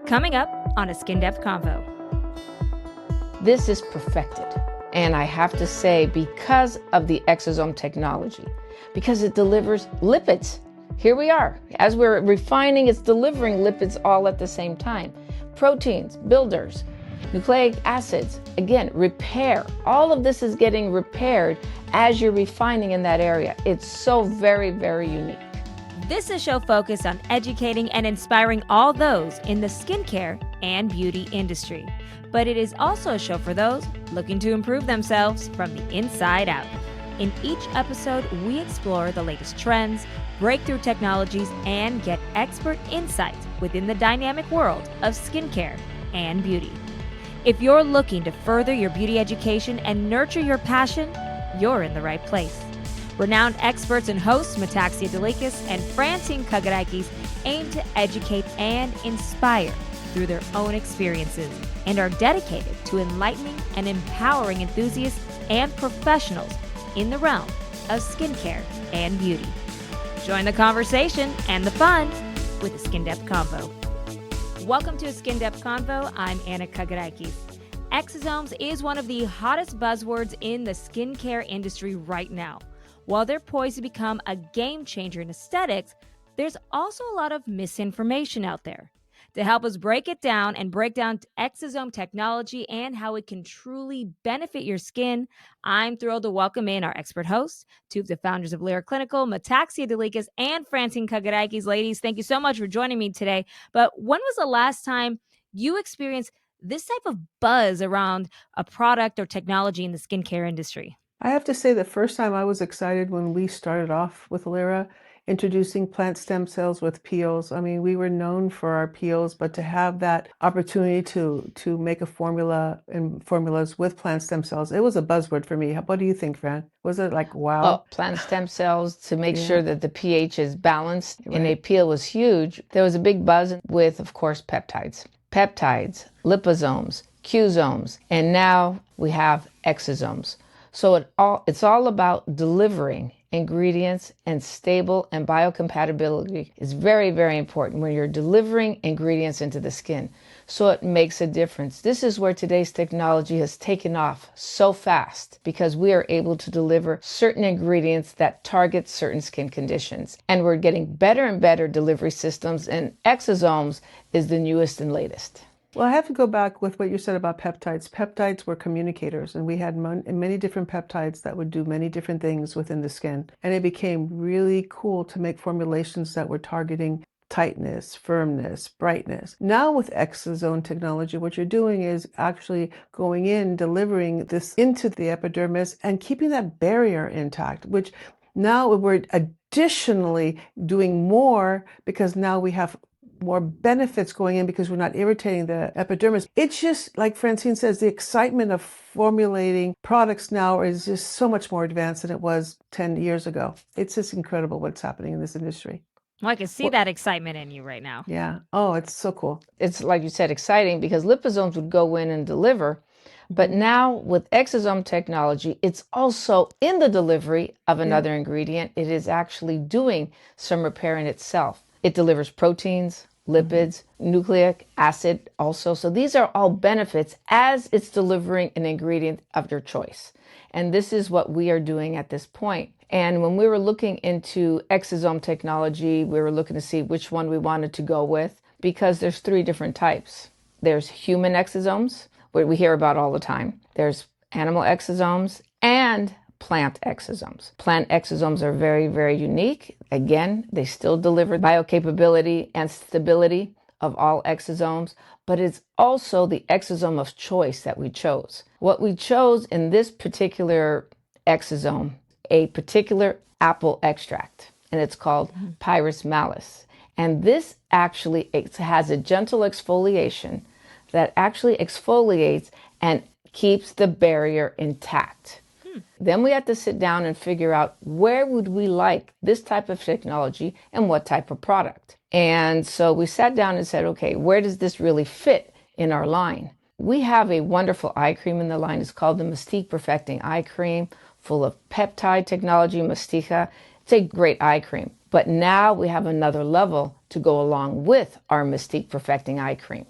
Coming up on a Skin Depth Convo. This is perfected. And I have to say, because of the Exosome technology, because it delivers lipids. Here we are. As we're refining, it's delivering lipids all at the same time. Proteins, builders, nucleic acids, again, repair. All of this is getting repaired as you're refining in that area. It's so very, very unique. This is a show focused on educating and inspiring all those in the skincare and beauty industry. But it is also a show for those looking to improve themselves from the inside out. In each episode, we explore the latest trends, breakthrough technologies, and get expert insights within the dynamic world of skincare and beauty. If you're looking to further your beauty education and nurture your passion, you're in the right place. Renowned experts and hosts Metaxia Delikas and Francine Kagarakis aim to educate and inspire through their own experiences and are dedicated to enlightening and empowering enthusiasts and professionals in the realm of skincare and beauty. Join the conversation and the fun with a Skin Depth Convo. Welcome to a Skin Depth Convo. I'm Anna Kagarakis. Exosomes is one of the hottest buzzwords in the skincare industry right now. While they're poised to become a game changer in aesthetics, there's also a lot of misinformation out there. To help us break it down and break down Exosome technology and how it can truly benefit your skin, I'm thrilled to welcome in our expert hosts, two of the founders of Lira Clinical, Metaxia Delikas and Francine Kagarakis. Ladies, thank you so much for joining me today. But when was the last time you experienced this type of buzz around a product or technology in the skincare industry? I have to say the first time I was excited when we started off with Lira, introducing plant stem cells with peels. I mean, we were known for our peels, but to have that opportunity to make a formula and formulas with plant stem cells, it was a buzzword for me. What do you think, Fran? Was it like, wow? Well, plant stem cells to make sure that the pH is balanced in a Right. peel was huge. There was a big buzz with, of course, peptides, liposomes, Qsomes, and now we have exosomes. So it's all about delivering ingredients, and stable and biocompatibility is very, very important when you're delivering ingredients into the skin. So it makes a difference. This is where today's technology has taken off so fast because we are able to deliver certain ingredients that target certain skin conditions. And we're getting better and better delivery systems, and exosomes is the newest and latest. Well, I have to go back with what you said about peptides. Peptides were communicators, and we had many different peptides that would do many different things within the skin. And it became really cool to make formulations that were targeting tightness, firmness, brightness. Now with Exosome technology, what you're doing is actually going in, delivering this into the epidermis and keeping that barrier intact, which now we're additionally doing more because now we have more benefits going in because we're not irritating the epidermis. It's just, like Francine says, the excitement of formulating products now is just so much more advanced than it was 10 years ago. It's just incredible what's happening in this industry. Well, I can see that excitement in you right now. Yeah. Oh, it's so cool. It's, like you said, exciting because liposomes would go in and deliver. But now with exosome technology, it's also in the delivery of another ingredient. It is actually doing some repair in itself. It delivers proteins, lipids, nucleic acid also. So these are all benefits as it's delivering an ingredient of your choice. And this is what we are doing at this point. And when we were looking into exosome technology, we were looking to see which one we wanted to go with because there's three different types. There's human exosomes, what we hear about all the time. There's animal exosomes and plant exosomes. Plant exosomes are very, very unique. Again, they still deliver biocapability and stability of all exosomes, but it's also the exosome of choice that we chose. What we chose in this particular exosome, a particular apple extract, and it's called Pyrus malis. And this actually has a gentle exfoliation that actually exfoliates and keeps the barrier intact. Then we have to sit down and figure out where would we like this type of technology and what type of product. And so we sat down and said, okay, where does this really fit in our line? We have a wonderful eye cream in the line. It's called the Mystique Perfecting Eye Cream, full of peptide technology, Mystica. It's a great eye cream. But now we have another level to go along with our Mystique Perfecting Eye Cream.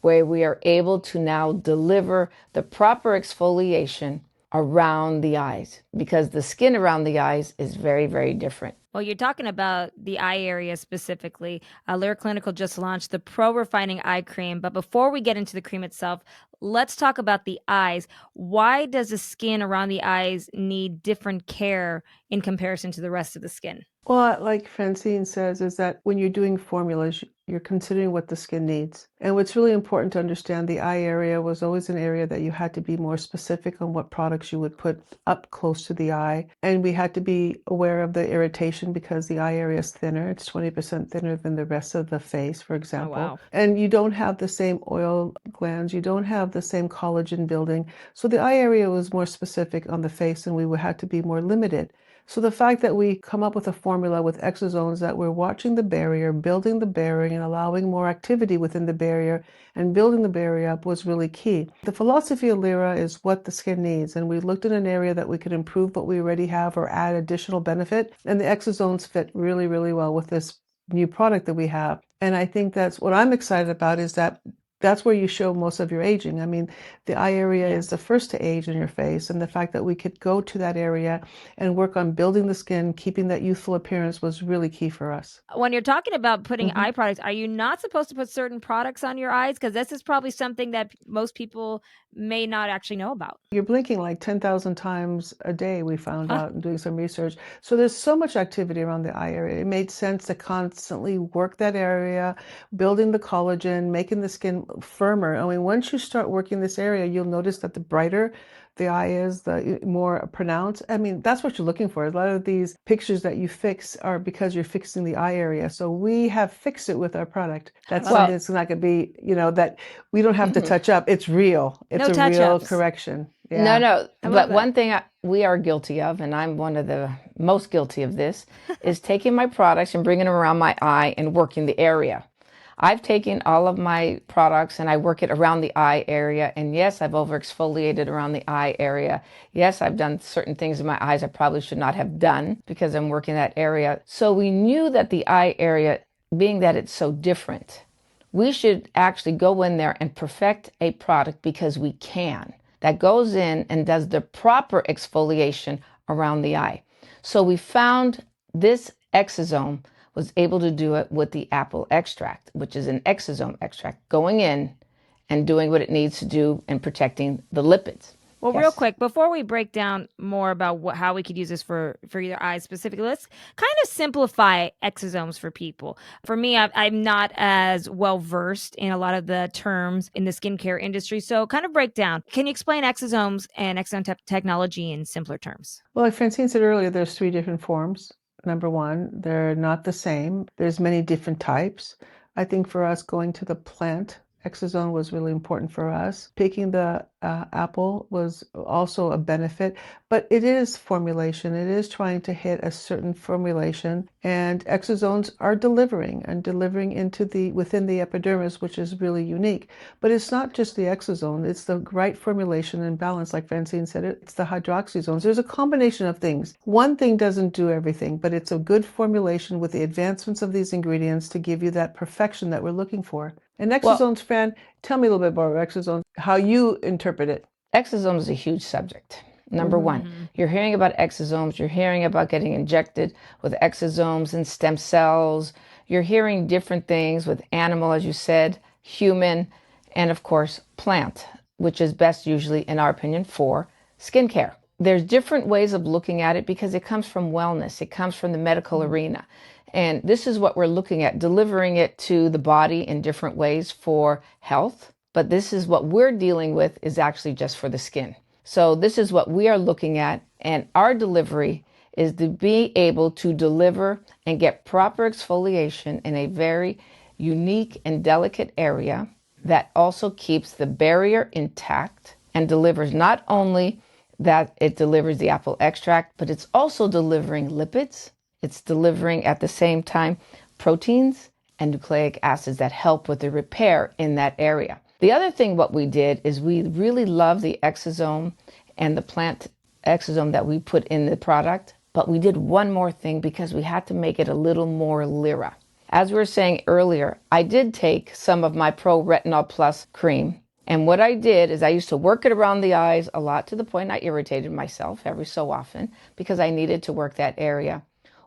where we are able to now deliver the proper exfoliation around the eyes, because the skin around the eyes is very, very different. Well, you're talking about the eye area specifically. Lira Clinical just launched the PRO Refining Eye Crème. But before we get into the cream itself, let's talk about the eyes. Why does the skin around the eyes need different care in comparison to the rest of the skin? Well, like Francine says, is that when you're doing formulas, you're considering what the skin needs. And what's really important to understand, the eye area was always an area that you had to be more specific on what products you would put up close to the eye. And we had to be aware of the irritation because the eye area is thinner. It's 20% thinner than the rest of the face, for example. wow. And you don't have the same oil glands. You don't have the same collagen building. So the eye area was more specific on the face, and we had to be more limited. So the fact that we come up with a formula with exosomes that we're watching the barrier, building the barrier, and allowing more activity within the barrier and building the barrier up was really key. The philosophy of Lira is what the skin needs, and we looked at an area that we could improve what we already have or add additional benefit, and the exosomes fit really, really well with this new product that we have. And I think that's what I'm excited about, is that that's where you show most of your aging. I mean, the eye area is the first to age in your face, and the fact that we could go to that area and work on building the skin, keeping that youthful appearance was really key for us. When you're talking about putting Mhm. eye products, are you not supposed to put certain products on your eyes? Because this is probably something that most people may not actually know about. You're blinking like 10,000 times a day, we found out in doing some research. So there's so much activity around the eye area. It made sense to constantly work that area, building the collagen, making the skin firmer. I mean, once you start working this area, you'll notice that the brighter the eye is, the more pronounced. I mean, that's what you're looking for. A lot of these pictures that you fix are because you're fixing the eye area. So we have fixed it with our product. That's love something it. that's not going to be, that we don't have to touch up. It's real. It's No a real touch-ups. correction. No, Yeah. no. I love But one that. thing we are guilty of, and I'm one of the most guilty of this, is taking my products and bringing them around my eye and working the area. I've taken all of my products and I work it around the eye area. And yes, I've over exfoliated around the eye area. Yes, I've done certain things in my eyes I probably should not have done because I'm working that area. So we knew that the eye area, being that it's so different, we should actually go in there and perfect a product, because we can, that goes in and does the proper exfoliation around the eye. So we found this exosome was able to do it with the apple extract, which is an exosome extract, going in and doing what it needs to do and protecting the lipids. Well, real Yes. quick, before we break down more about how we could use this for your eyes specifically, let's kind of simplify exosomes for people. For me, I'm not as well versed in a lot of the terms in the skincare industry, so kind of break down. Can you explain exosomes and exosome technology in simpler terms? Well, like Francine said earlier, there's 3 different forms. Number one, they're not the same. There's many different types. I think for us, going to the plant exosome was really important for us. Picking the apple was also a benefit, but it is formulation. It is trying to hit a certain formulation, and exosomes are delivering into within the epidermis, which is really unique. But it's not just the exosome, it's the right formulation and balance. Like Francine said, it's the hydroxysomes. There's a combination of things. One thing doesn't do everything, but it's a good formulation with the advancements of these ingredients to give you that perfection that we're looking for. And exosomes, Fran, tell me a little bit more about exosomes, how you interpret it. Exosomes is a huge subject. Number one, you're hearing about exosomes, you're hearing about getting injected with exosomes and stem cells. You're hearing different things with animal, as you said, human, and of course, plant, which is best usually, in our opinion, for skincare. There's different ways of looking at it because it comes from wellness, it comes from the medical arena. And this is what we're looking at, delivering it to the body in different ways for health. But this is what we're dealing with is actually just for the skin. So this is what we are looking at. And our delivery is to be able to deliver and get proper exfoliation in a very unique and delicate area that also keeps the barrier intact and delivers not only that it delivers the apple extract, but it's also delivering lipids. It's delivering at the same time proteins and nucleic acids that help with the repair in that area. The other thing what we did is we really love the exosome and the plant exosome that we put in the product, but we did one more thing because we had to make it a little more Lira. As we were saying earlier, I did take some of my Pro Retinol Plus cream. And what I did is I used to work it around the eyes a lot, to the point I irritated myself every so often because I needed to work that area.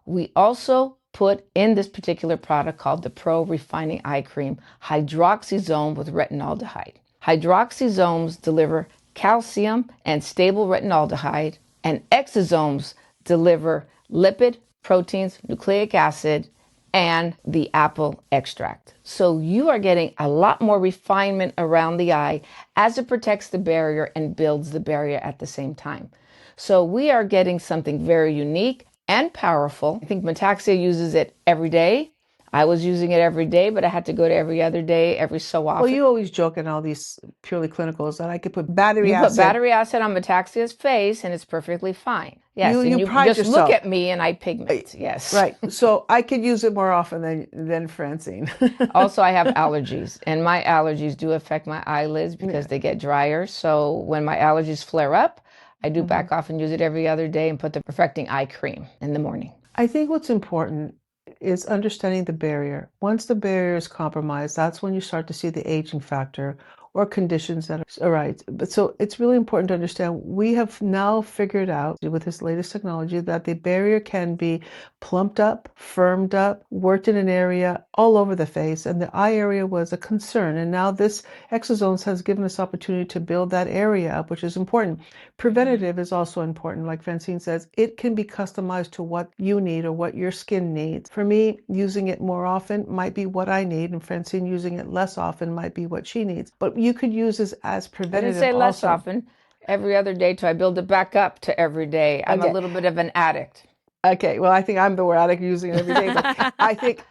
We also put in this particular product called the PRO Refining Eye Crème hydroxysome with retinaldehyde. Hydroxysomes deliver calcium and stable retinaldehyde, and exosomes deliver lipid, proteins, nucleic acid, and the apple extract. So you are getting a lot more refinement around the eye as it protects the barrier and builds the barrier at the same time. So we are getting something very unique and powerful. I think Metaxia uses it every day. I was using it every day, but I had to go to every other day, every so often. Well, you always joke in all these purely clinicals that I could put battery You acid. put battery acid on Metaxia's face and it's perfectly fine. Yes, and you pride just yourself. look at me and I pigment. Yes. Right. So I could use it more often than Francine. Also, I have allergies, and my allergies do affect my eyelids because they get drier. So when my allergies flare up, I do back off and use it every other day and put the perfecting eye cream in the morning. I think what's important is understanding the barrier. Once the barrier is compromised, that's when you start to see the aging factor or conditions that arise. But so it's really important to understand we have now figured out with this latest technology that the barrier can be plumped up, firmed up, worked in an area all over the face, and the eye area was a concern. And now this Exosomes has given us opportunity to build that area up, which is important. Preventative is also important. Like Francine says, it can be customized to what you need or what your skin needs. For me, using it more often might be what I need, and Francine using it less often might be what she needs. But you could use this as I preventative. didn't say less also. often. Every other day till I build it back up to every day. I'm a little bit of an addict. Okay, well, I think I'm the addict using it every day. But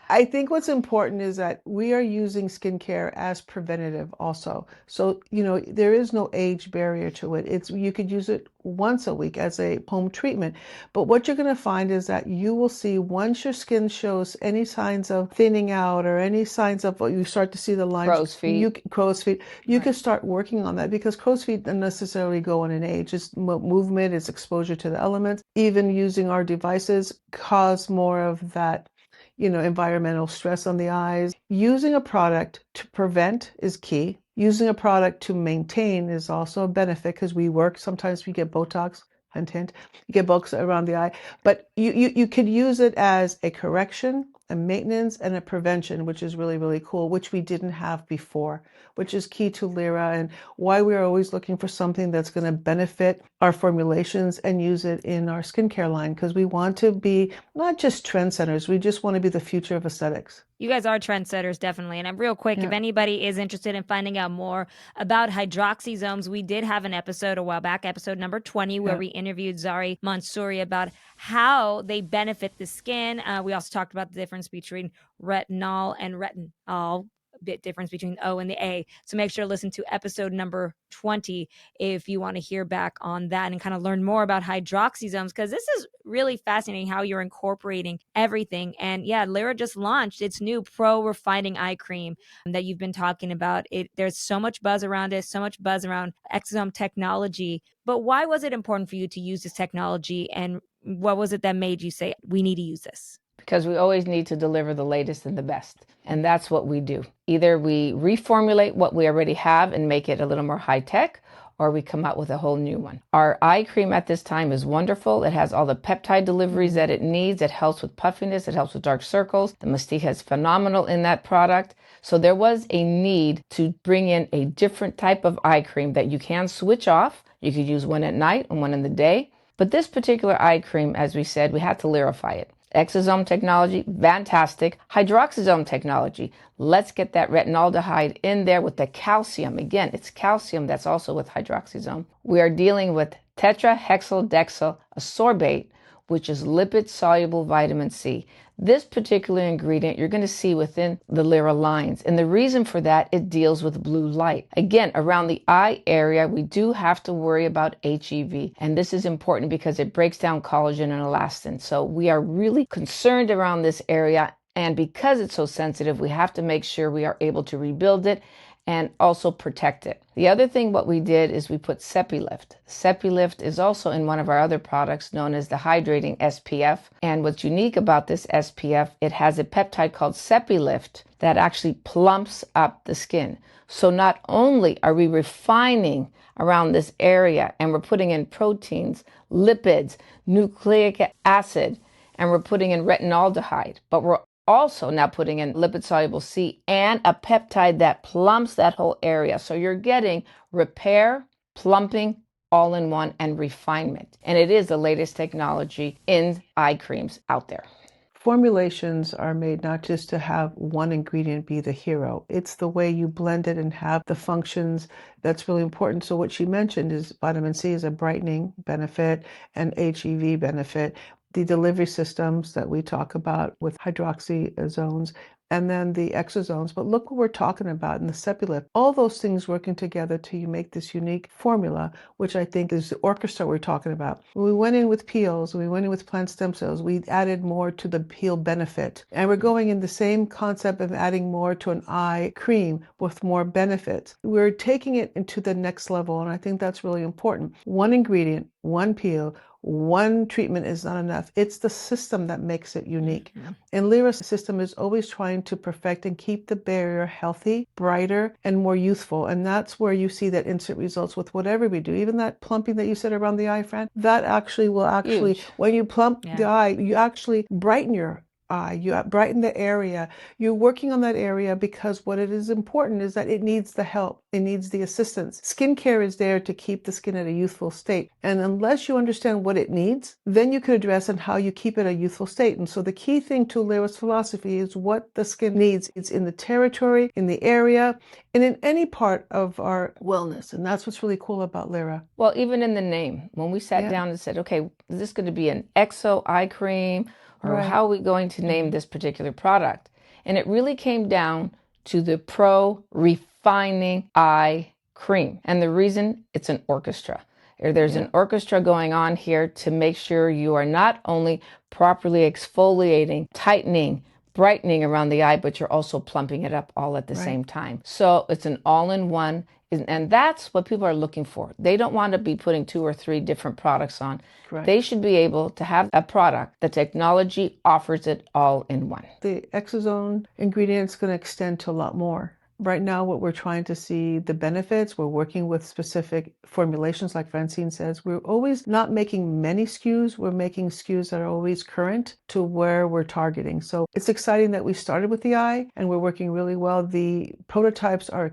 I think what's important is that we are using skincare as preventative also. So, there is no age barrier to it. You could use it once a week as a home treatment. But what you're going to find is that you will see once your skin shows any signs of thinning out or any signs of you start to see the lines. Crow's feet. You can start working on that because crow's feet don't necessarily go on an age. It's movement, it's exposure to the elements. Even using our devices cause more of that, environmental stress on the eyes. Using a product to prevent is key. Using a product to maintain is also a benefit because sometimes we get Botox, hint, hint, you get Botox around the eye, but you could use it as a correction, a maintenance, and a prevention, which is really, really cool, which we didn't have before, which is key to Lira and why we're always looking for something that's going to benefit our formulations and use it in our skincare line because we want to be not just trendsetters, we just want to be the future of aesthetics. You guys are trendsetters, definitely. And I'm real quick, if anybody is interested in finding out more about hydroxysomes, we did have an episode a while back, episode number 20, where we interviewed Zari Mansouri about how they benefit the skin. We also talked about the difference between retinol and retinol, bit difference between O and the A. So make sure to listen to episode number 20 if you want to hear back on that and kind of learn more about hydroxysomes, because this is really fascinating how you're incorporating everything. And yeah, Lira just launched its new Pro Refining Eye Cream that you've been talking about. There's so much buzz around it, so much buzz around Exosome Technology. But why was it important for you to use this technology, and what was it that made you say, we need to use this? Because we always need to deliver the latest and the best. And that's what we do. Either we reformulate what we already have and make it a little more high tech, or we come out with a whole new one. Our eye cream at this time is wonderful. It has all the peptide deliveries that it needs. It helps with puffiness. It helps with dark circles. The mastica is phenomenal in that product. So there was a need to bring in a different type of eye cream that you can switch off. You could use one at night and one in the day. But this particular eye cream, as we said, we had to Lirify it. Exosome Technology, fantastic. Hydroxysome Technology, let's get that retinaldehyde in there with the calcium. Again, it's calcium that's also with hydroxysome. We are dealing with tetrahexyldecyl ascorbate, which is lipid-soluble vitamin C. This particular ingredient you're going to see within the Lira lines. And the reason for that, it deals with blue light. Again, around the eye area, we do have to worry about HEV. And this is important because it breaks down collagen and elastin. So we are really concerned around this area And because it's so sensitive, we have to make sure we are able to rebuild it and also protect it. The other thing what we did is we put SepiLift. SepiLift is also in one of our other products known as the Hydrating SPF. And what's unique about this SPF, it has a peptide called SepiLift that actually plumps up the skin. So not only are we refining around this area and we're putting in proteins, lipids, nucleic acid, and we're putting in retinaldehyde, but we're also now putting in lipid-soluble C and a peptide that plumps that whole area. So you're getting repair, plumping, all in one, and refinement. And it is the latest technology in eye creams out there. Formulations are made not just to have one ingredient be the hero. It's the way you blend it and have the functions that's really important. So what she mentioned is vitamin C is a brightening benefit and HEV benefit. The delivery systems that we talk about with hydroxyzones, and then the exosomes. But look what we're talking about in the SepiLift. All those things working together to make this unique formula, which I think is the orchestra we're talking about. When we went in with peels, we went in with plant stem cells, we added more to the peel benefit. And we're going in the same concept of adding more to an eye cream with more benefits. We're taking it into the next level, and I think that's really important. One ingredient, one peel, one treatment is not enough. It's the system that makes it unique. And Lira's system is always trying to perfect and keep the barrier healthy, brighter, and more youthful. And that's where you see that instant results with whatever we do. Even that plumping that you said around the eye, Fran, that actually will Huge. when you plump the eye, you actually brighten your eye, you brighten the area. You're working on that area because what it is important is that it needs the help. It needs the assistance. Skincare is there to keep the skin at a youthful state. And unless you understand what it needs, then you can address and how you keep it a youthful state. And so the key thing to Lira's philosophy is what the skin needs. It's in the territory, in the area, and in any part of our wellness. And that's what's really cool about Lira. Well, even in the name, when we sat down and said, okay, is this going to be an exo eye cream? Or how are we going to name this particular product? And it really came down to the PRO Refining Eye Cream. And the reason, it's an orchestra. There's an orchestra going on here to make sure you are not only properly exfoliating, tightening, brightening around the eye, but you're also plumping it up all at the same time. So it's an all-in-one. And that's what people are looking for. They don't want to be putting 2 or 3 different products on. Correct. They should be able to have a product. The technology offers it all in one. The exosome ingredient is going to extend to a lot more. Right now, what we're trying to see the benefits, we're working with specific formulations, like Francine says. We're always not making many SKUs. We're making SKUs that are always current to where we're targeting. So it's exciting that we started with the eye and we're working really well. The prototypes are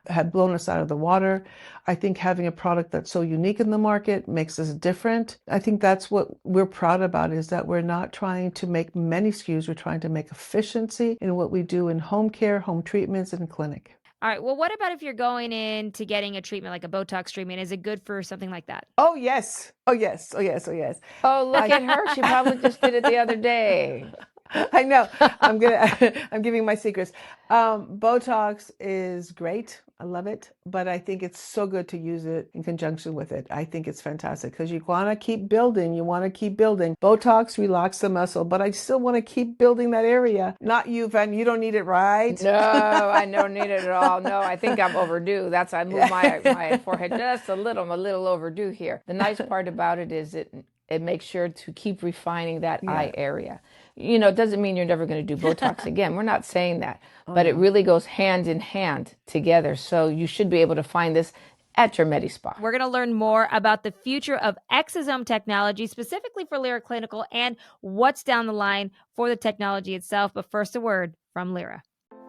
have blown us out of the water. I think having a product that's so unique in the market makes us different. I think that's what we're proud about, is that we're not trying to make many SKUs. We're trying to make efficiency in what we do in home care, home treatments, and clinic. All right. Well, what about if you're going in to getting a treatment like a Botox treatment? Is it good for something like that? Oh, yes. Oh, yes. Oh, yes. Oh, yes. Oh, look at her. She probably just did it the other day. I know. I'm giving my secrets. Botox is great. I love it, but I think it's so good to use it in conjunction with it. I think it's fantastic because you want to keep building. You want to keep building. Botox relax the muscle, but I still want to keep building that area. Not you, Van. You don't need it, right? No, I don't need it at all. No, I think I'm overdue. That's why I moved my forehead just a little. I'm a little overdue here. The nice part about it is it makes sure to keep refining that eye area. You know, it doesn't mean you're never going to do Botox again. We're not saying that, but it really goes hand in hand together. So you should be able to find this at your MediSpa. We're going to learn more about the future of Exosome Technology, specifically for Lira Clinical, and what's down the line for the technology itself. But first, a word from Lira.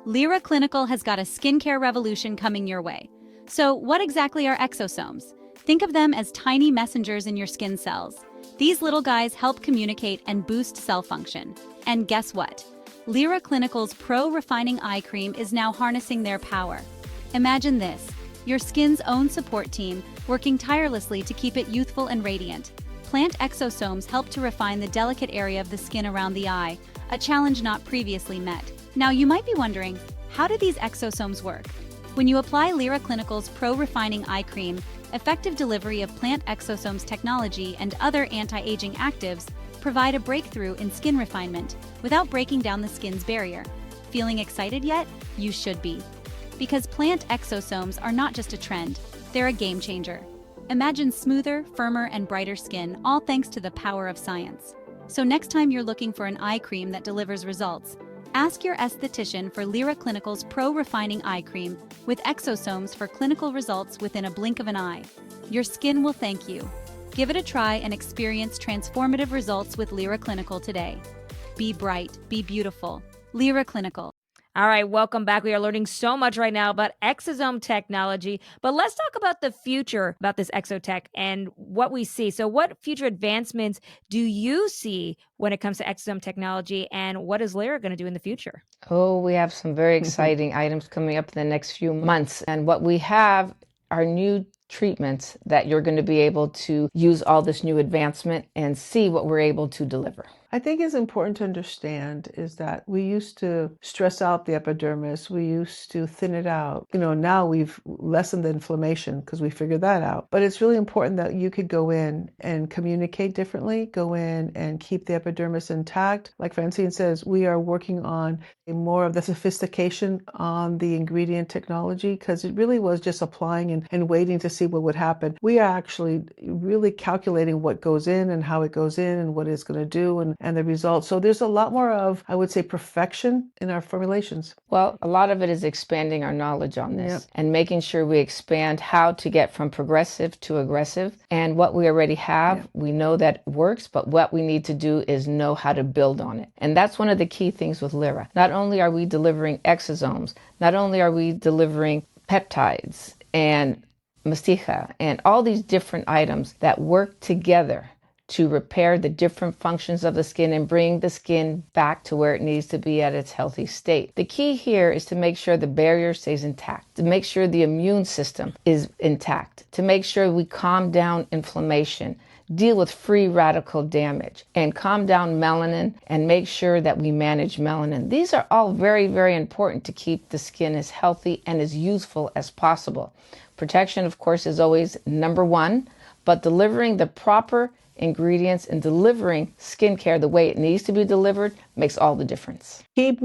Lira Clinical has got a skincare revolution coming your way. So what exactly are exosomes? Think of them as tiny messengers in your skin cells. These little guys help communicate and boost cell function. And guess what? Lira Clinical's PRO Refining Eye Cream is now harnessing their power. Imagine this, your skin's own support team working tirelessly to keep it youthful and radiant. Plant exosomes help to refine the delicate area of the skin around the eye, a challenge not previously met. Now you might be wondering, how do these exosomes work? When you apply Lira Clinical's PRO Refining Eye Cream, effective delivery of plant exosomes technology and other anti-aging actives provide a breakthrough in skin refinement without breaking down the skin's barrier. Feeling excited yet? You should be. Because plant exosomes are not just a trend, they're a game changer. Imagine smoother, firmer, and brighter skin, all thanks to the power of science. So next time you're looking for an eye cream that delivers results, ask your esthetician for Lira Clinical's PRO Refining Eye Cream with exosomes for clinical results within a blink of an eye. Your skin will thank you. Give it a try and experience transformative results with Lira Clinical today. Be bright, be beautiful. Lira Clinical. All right, welcome back. We are learning so much right now about exosome technology, but let's talk about the future about this exotech and what we see. So what future advancements do you see when it comes to exosome technology, and what is Lyra going to do in the future? Oh, we have some very exciting items coming up in the next few months. And what we have are new treatments that you're going to be able to use all this new advancement and see what we're able to deliver. I think it's important to understand is that we used to stress out the epidermis. We used to thin it out. Now we've lessened the inflammation because we figured that out. But it's really important that you could go in and communicate differently, go in and keep the epidermis intact. Like Francine says, we are working on more of the sophistication on the ingredient technology because it really was just applying and waiting to see what would happen. We are actually really calculating what goes in and how it goes in and what it's going to do and the results. So there's a lot more of, I would say, perfection in our formulations. Well, a lot of it is expanding our knowledge on this Yep. and making sure we expand how to get from progressive to aggressive. And what we already have, Yep. we know that works, but what we need to do is know how to build on it. And that's one of the key things with Lyra. Not only are we delivering exosomes, not only are we delivering peptides and masticha and all these different items that work together to repair the different functions of the skin and bring the skin back to where it needs to be at its healthy state. The key here is to make sure the barrier stays intact, to make sure the immune system is intact, to make sure we calm down inflammation, deal with free radical damage, and calm down melanin and make sure that we manage melanin. These are all very, very important to keep the skin as healthy and as useful as possible. Protection, of course, is always number one, but delivering the proper ingredients and delivering skincare the way it needs to be delivered makes all the difference. Keep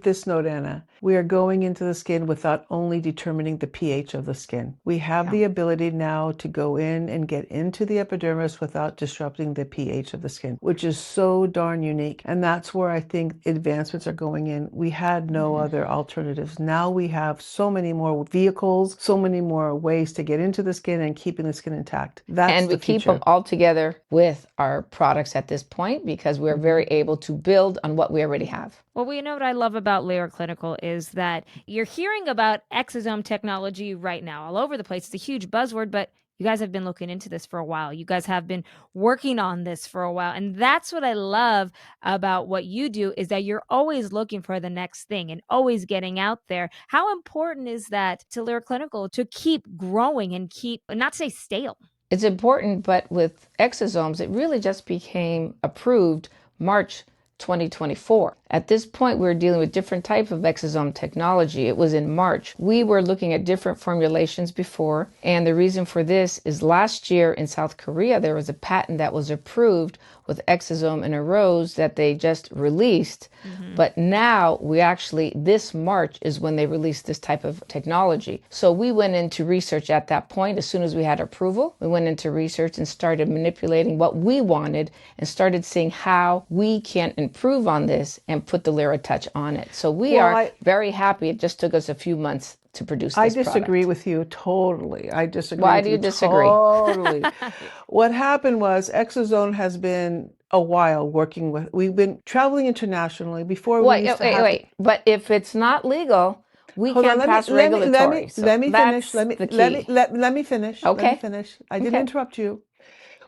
this note, Anna. We are going into the skin without only determining the pH of the skin. We have the ability now to go in and get into the epidermis without disrupting the pH of the skin, which is so darn unique. And that's where I think advancements are going in. We had no other alternatives. Now we have so many more vehicles, so many more ways to get into the skin and keeping the skin intact. That's and we the keep future. them all together with our products at this point because we're very able to build on what we already have. Well, we know what I love about Lira Clinical is that you're hearing about exosome technology right now all over the place. It's a huge buzzword, but you guys have been looking into this for a while. You guys have been working on this for a while. And that's what I love about what you do is that you're always looking for the next thing and always getting out there. How important is that to Lira Clinical to keep growing and keep, not to say stale? It's important, but with exosomes, it really just became approved March 2024. At this point, we were dealing with different types of exosome technology. It was in March. We were looking at different formulations before, and the reason for this is last year in South Korea, there was a patent that was approved with exosome in a rose that they just released. But now we actually, this March is when they released this type of technology. So we went into research at that point. As soon as we had approval, we went into research and started manipulating what we wanted and started seeing how we can improve on this and put the Lyra touch on it. So we are very happy. It just took us a few months to produce this I disagree product. with you totally. I disagree. Why with do you disagree? Totally. What happened was Exosome has been a while working with. We've been traveling internationally before. Wait. But if it's not legal, we can't pass regulatory. Let me finish. Let me finish. Okay. Let me finish. I didn't interrupt you.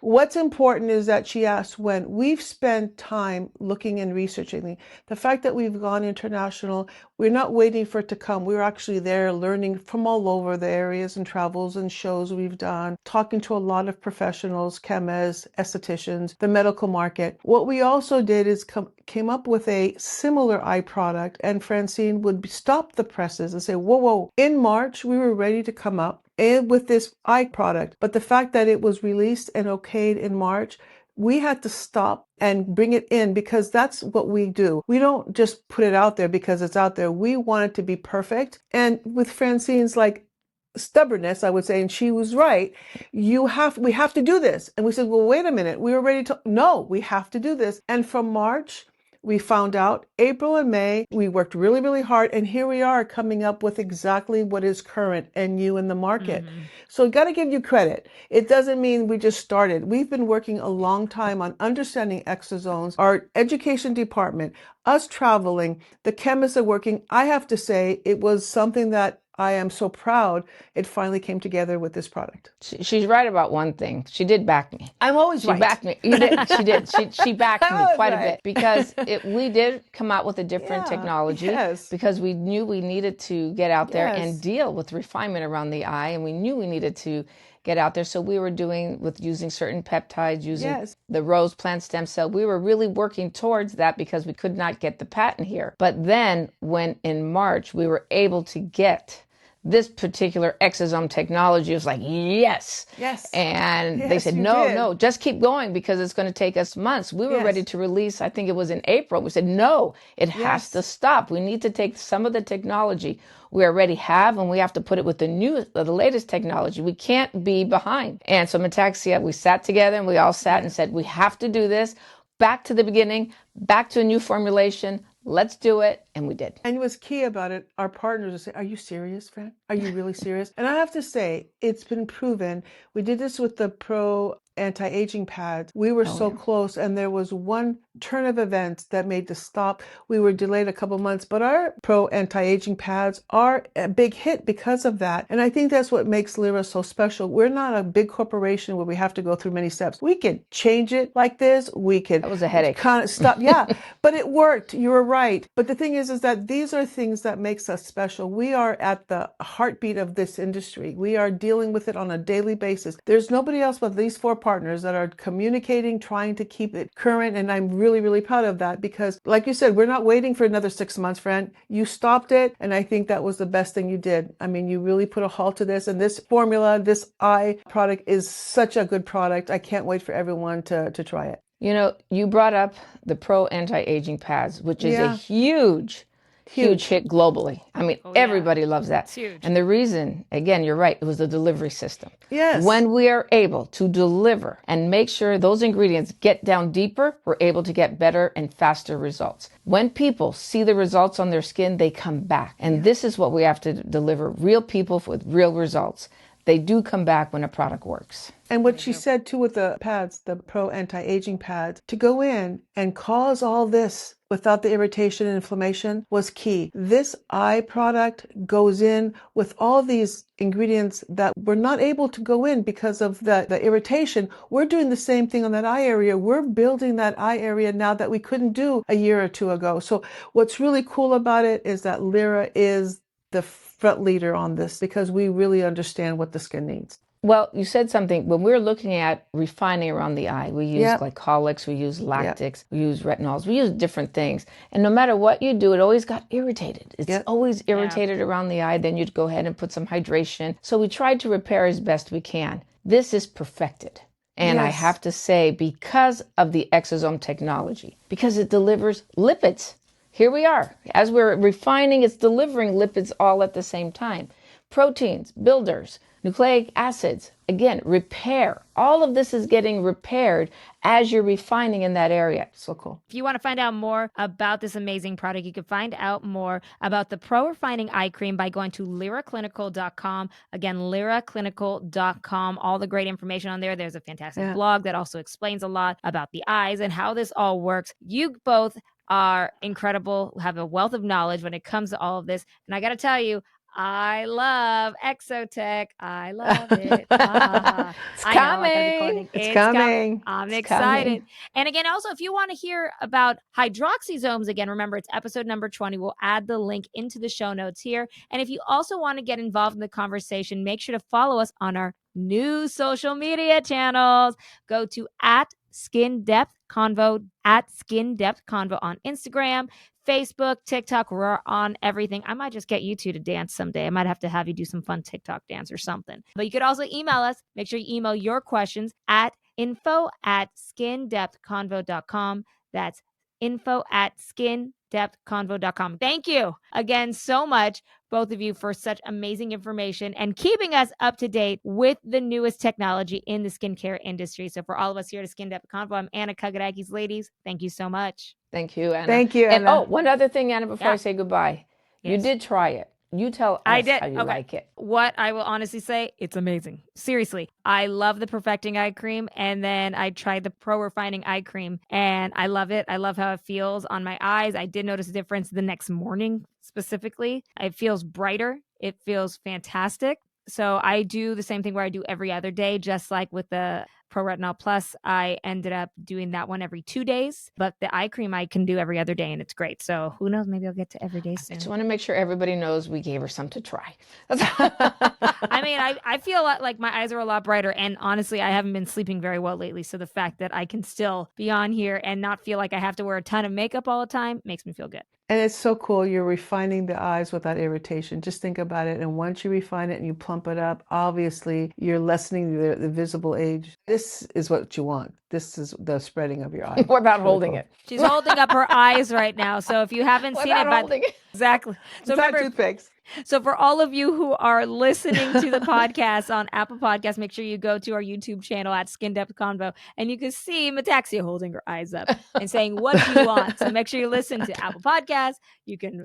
What's important is that she asked when we've spent time looking and researching the fact that we've gone international. We're not waiting for it to come. We're actually there learning from all over the areas and travels and shows we've done, talking to a lot of professionals, chemists, estheticians, the medical market. What we also did is came up with a similar eye product, and Francine would stop the presses and say, whoa. In March, we were ready to come up and with this eye product. But the fact that it was released and okayed in March we had to stop and bring it in because that's what we do. We don't just put it out there because it's out there. We want it to be perfect. And with Francine's like stubbornness, I would say, and she was right, we have to do this. And we said, well, wait a minute. We were ready to, no, we have to do this. And from March, we found out April and May, we worked really, really hard. And here we are coming up with exactly what is current and new in the market. So got to give you credit. It doesn't mean we just started. We've been working a long time on understanding exosomes, our education department, us traveling, the chemists are working. I have to say it was something that I am so proud it finally came together with this product. She's right about one thing. She did back me. I'm always She right. backed me. You did. She did. She backed me was quite a right. bit because we did come out with a different technology Yes. because we knew we needed to get out there Yes. and deal with refinement around the eye, and we knew we needed to get out there. So we were using certain peptides, using Yes. the rose plant stem cell. We were really working towards that because we could not get the patent here. But then when in March we were able to get this particular exosome technology, was like, yes. And they said, no, just keep going because it's going to take us months. We were ready to release, I think it was in April. We said, no, it has to stop. We need to take some of the technology we already have and we have to put it with the latest technology. We can't be behind. And so Metaxia, we sat together and we all sat and said, we have to do this. Back to the beginning, back to a new formulation. Let's do it. And we did. And what's key about it, our partners will say, are you serious, Fran? Are you really serious? And I have to say, it's been proven. We did this with the PRO anti-aging pads. We were so close, and there was one turn of events that made the stop. We were delayed a couple months, but our PRO anti-aging pads are a big hit because of that. And I think that's what makes Lira so special. We're not a big corporation where we have to go through many steps. We can change it like this. We could. That was a headache. Kind of stop. Yeah, but it worked. You were right. But the thing is that these are things that makes us special. We are at the heartbeat of this industry. We are dealing with it on a daily basis. There's nobody else but these four partners that are communicating, trying to keep it current. And I'm really, really proud of that because, like you said, we're not waiting for another 6 months, Fran. You stopped it. And I think that was the best thing you did. I mean, you really put a halt to this. And this formula, this eye product is such a good product. I can't wait for everyone to try it. You know, you brought up the PRO anti-aging pads, which is a huge hit globally. I mean, everybody loves that. It's huge. And the reason, again, you're right, it was the delivery system. Yes. When we are able to deliver and make sure those ingredients get down deeper, we're able to get better and faster results. When people see the results on their skin, they come back. And this is what we have to deliver, real people with real results. They do come back when a product works. And what she said too with the pads, the PRO anti-aging pads, to go in and cause all this without the irritation and inflammation was key. This eye product goes in with all these ingredients that were not able to go in because of the irritation. We're doing the same thing on that eye area. We're building that eye area now that we couldn't do a year or two ago. So what's really cool about it is that Lira is the front leader on this because we really understand what the skin needs. Well, you said something. When we're looking at refining around the eye, we use glycolics, we use lactics, we use retinols, we use different things. And no matter what you do, it always got irritated. It's always irritated around the eye. Then you'd go ahead and put some hydration. So we tried to repair as best we can. This is perfected. And I have to say, because of the exosome technology, because it delivers lipids. Here we are. As we're refining, it's delivering lipids all at the same time. Proteins, builders, nucleic acids, again, repair. All of this is getting repaired as you're refining in that area. So cool. If you want to find out more about this amazing product, you can find out more about the PRO Refining Eye Cream by going to liraclinical.com. Again, liraclinical.com. All the great information on there. There's a fantastic blog that also explains a lot about the eyes and how this all works. You both are incredible, have a wealth of knowledge when it comes to all of this. And I got to tell you, I love Exotech. I love it. It's coming. It's coming. I'm excited. And again, also, if you want to hear about hydroxysomes, again, remember it's episode number 20. We'll add the link into the show notes here. And if you also want to get involved in the conversation, make sure to follow us on our new social media channels. Go to @SkinDepthConvo, @SkinDepthConvo on Instagram, Facebook, TikTok. We're on everything. I might just get you two to dance someday. I might have to have you do some fun TikTok dance or something. But you could also email us. Make sure you email your questions at info@skindepthconvo.com. That's info@skindepthconvo.com. Thank you again so much, both of you, for such amazing information and keeping us up to date with the newest technology in the skincare industry. So for all of us here at Skin Depth Convo, I'm Anna Kagarakis. Ladies, thank you so much. Thank you, Anna. Thank you, And Anna. one other thing, Anna, before I say goodbye. You Yes. did try it. You tell I us did. how you Okay. like it. What I will honestly say, it's amazing. Seriously. I love the Perfecting Eye Cream. And then I tried the PRO Refining Eye Cream and I love it. I love how it feels on my eyes. I did notice a difference the next morning specifically. It feels brighter. It feels fantastic. So I do the same thing where I do every other day, just like with the Pro Retinol Plus. I ended up doing that one every 2 days, but the eye cream I can do every other day and it's great. So who knows, maybe I'll get to every day I soon. just want to make sure everybody knows we gave her some to try. I mean, I feel like my eyes are a lot brighter, and honestly, I haven't been sleeping very well lately. So the fact that I can still be on here and not feel like I have to wear a ton of makeup all the time makes me feel good. And it's so cool. You're refining the eyes without irritation. Just think about it. And once you refine it and you plump it up, obviously you're lessening the visible age. This is what you want. This is the spreading of your eye. What about It's really holding cool. it? She's holding up her eyes right now. So if you haven't What seen about it, holding it? exactly. So It's not remember, toothpicks. so for all of you who are listening to the podcast on Apple Podcasts, make sure you go to our YouTube channel at Skin Depth Convo, and you can see Metaxia holding her eyes up and saying, "What do you want?" So make sure you listen to Apple Podcasts. You can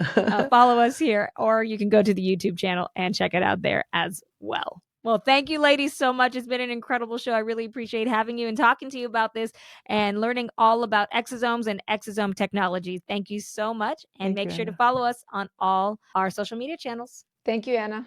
follow us here, or you can go to the YouTube channel and check it out there as well. Well, thank you, ladies, so much. It's been an incredible show. I really appreciate having you and talking to you about this and learning all about exosomes and exosome technology. Thank you so much. And Thank make you, sure to Anna. follow us on all our social media channels. Thank you, Anna.